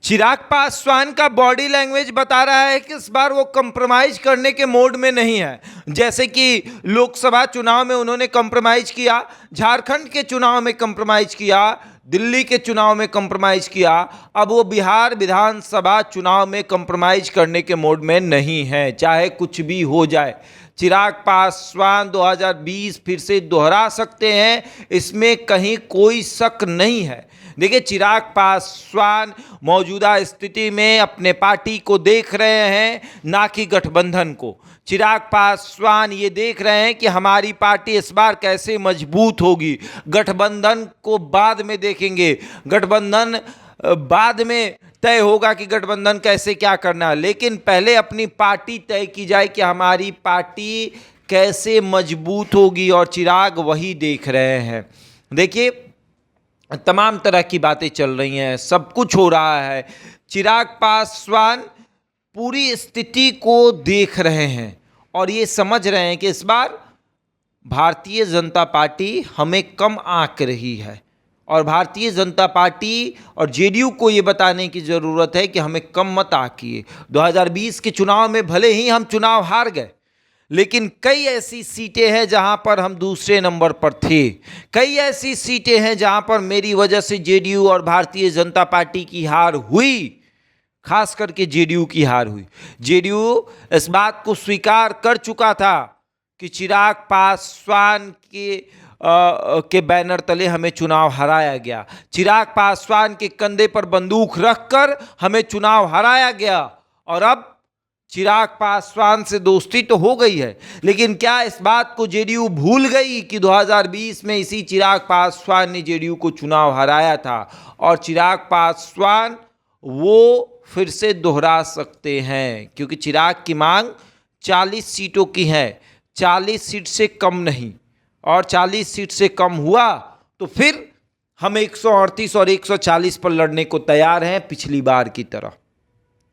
चिराग पासवान का body language बता रहा है कि इस बार वो कंप्रोमाइज करने के मोड में नहीं है। जैसे कि लोकसभा चुनाव में उन्होंने कंप्रोमाइज किया, झारखंड के चुनाव में कंप्रोमाइज किया, दिल्ली के चुनाव में कंप्रोमाइज किया, अब वो बिहार विधानसभा चुनाव में कंप्रोमाइज करने के मोड में नहीं है, चाहे कुछ भी हो जाए। चिराग पासवान 2020 फिर से दोहरा सकते हैं, इसमें कहीं कोई शक नहीं है। देखिए, चिराग पासवान मौजूदा स्थिति में अपने पार्टी को देख रहे हैं, ना कि गठबंधन को। चिराग पासवान ये देख रहे हैं कि हमारी पार्टी इस बार कैसे मजबूत होगी। गठबंधन को बाद में देखेंगे, गठबंधन बाद में तय होगा कि गठबंधन कैसे क्या करना है, लेकिन पहले अपनी पार्टी तय की जाए कि हमारी पार्टी कैसे मजबूत होगी, और चिराग वही देख रहे हैं। देखिए, तमाम तरह की बातें चल रही हैं, सब कुछ हो रहा है। चिराग पासवान पूरी स्थिति को देख रहे हैं और ये समझ रहे हैं कि इस बार भारतीय जनता पार्टी हमें कम आंक रही है, और भारतीय जनता पार्टी और जेडीयू को ये बताने की ज़रूरत है कि हमें कम मत आंकिए। 2020 के चुनाव में भले ही हम चुनाव हार गए, लेकिन कई ऐसी सीटें हैं जहां पर हम दूसरे नंबर पर थे। कई ऐसी सीटें हैं जहां पर मेरी वजह से जेडीयू और भारतीय जनता पार्टी की हार हुई, खास करके जेडीयू की हार हुई। जेडीयू इस बात को स्वीकार कर चुका था कि चिराग पासवान के बैनर तले हमें चुनाव हराया गया, चिराग पासवान के कंधे पर बंदूक रखकर हमें चुनाव हराया गया, और अब चिराग पासवान से दोस्ती तो हो गई है, लेकिन क्या इस बात को जेडीयू भूल गई कि 2020 में इसी चिराग पासवान ने जेडीयू को चुनाव हराया था, और चिराग पासवान वो फिर से दोहरा सकते हैं, क्योंकि चिराग की मांग 40 सीटों की है, 40 सीट से कम नहीं, और 40 सीट से कम हुआ तो फिर हम 138 और 140 पर लड़ने को तैयार हैं, पिछली बार की तरह।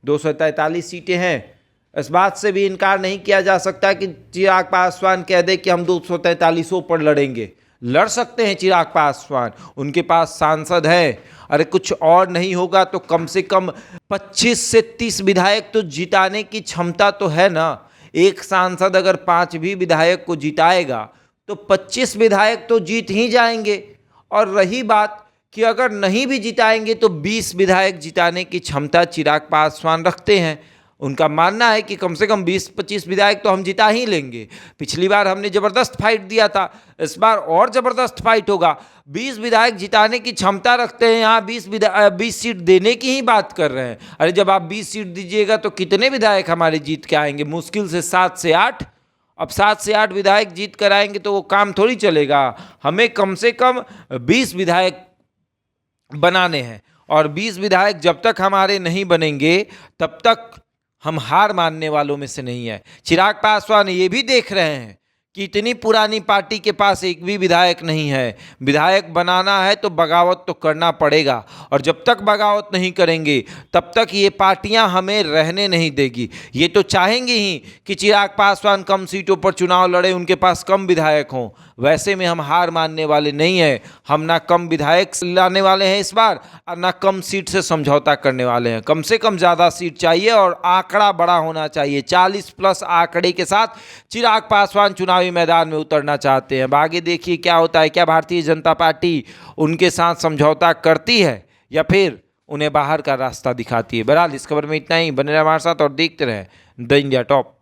243 सीटें हैं, इस बात से भी इनकार नहीं किया जा सकता कि चिराग पासवान कह दे कि हम 243 पर लड़ेंगे। लड़ सकते हैं चिराग पासवान, उनके पास सांसद है। अरे कुछ और नहीं होगा तो कम से कम 25 से 30 विधायक तो जिताने की क्षमता तो है ना। एक सांसद अगर 5 भी विधायक को जिताएगा तो 25 विधायक तो जीत ही जाएंगे, और रही बात कि अगर नहीं भी जिताएंगे तो 20 विधायक जिताने की क्षमता चिराग पासवान रखते हैं। उनका मानना है कि कम से कम 20-25 विधायक तो हम जिता ही लेंगे। पिछली बार हमने ज़बरदस्त फाइट दिया था, इस बार और ज़बरदस्त फाइट होगा। 20 विधायक जिताने की क्षमता रखते हैं, यहाँ 20 सीट देने की ही बात कर रहे हैं। अरे जब आप 20 सीट दीजिएगा तो कितने विधायक हमारे जीत के आएंगे? मुश्किल से 7 से 8। अब 7 से 8 विधायक जीत कर आएंगे तो वो काम थोड़ी चलेगा। हमें कम से कम 20 विधायक बनाने हैं, और 20 विधायक जब तक हमारे नहीं बनेंगे तब तक हम हार मानने वालों में से नहीं है। चिराग पासवान ये भी देख रहे हैं कि इतनी पुरानी पार्टी के पास एक भी विधायक नहीं है। विधायक बनाना है तो बगावत तो करना पड़ेगा, और जब तक बगावत नहीं करेंगे तब तक ये पार्टियां हमें रहने नहीं देगी। ये तो चाहेंगे ही कि चिराग पासवान कम सीटों पर चुनाव लड़े, उनके पास कम विधायक हों। वैसे में हम हार मानने वाले नहीं हैं। हम ना कम विधायक लाने वाले हैं इस बार, और ना कम सीट से समझौता करने वाले हैं। कम से कम ज़्यादा सीट चाहिए और आंकड़ा बड़ा होना चाहिए। 40+ आंकड़े के साथ चिराग पासवान चुनावी मैदान में उतरना चाहते हैं। अब आगे देखिए क्या होता है। क्या भारतीय जनता पार्टी उनके साथ समझौता करती है या फिर उन्हें बाहर का रास्ता दिखाती है? बहरहाल इस खबर में इतना ही। बने रहे हमारे साथ और देखते रहें द इंडिया टॉप।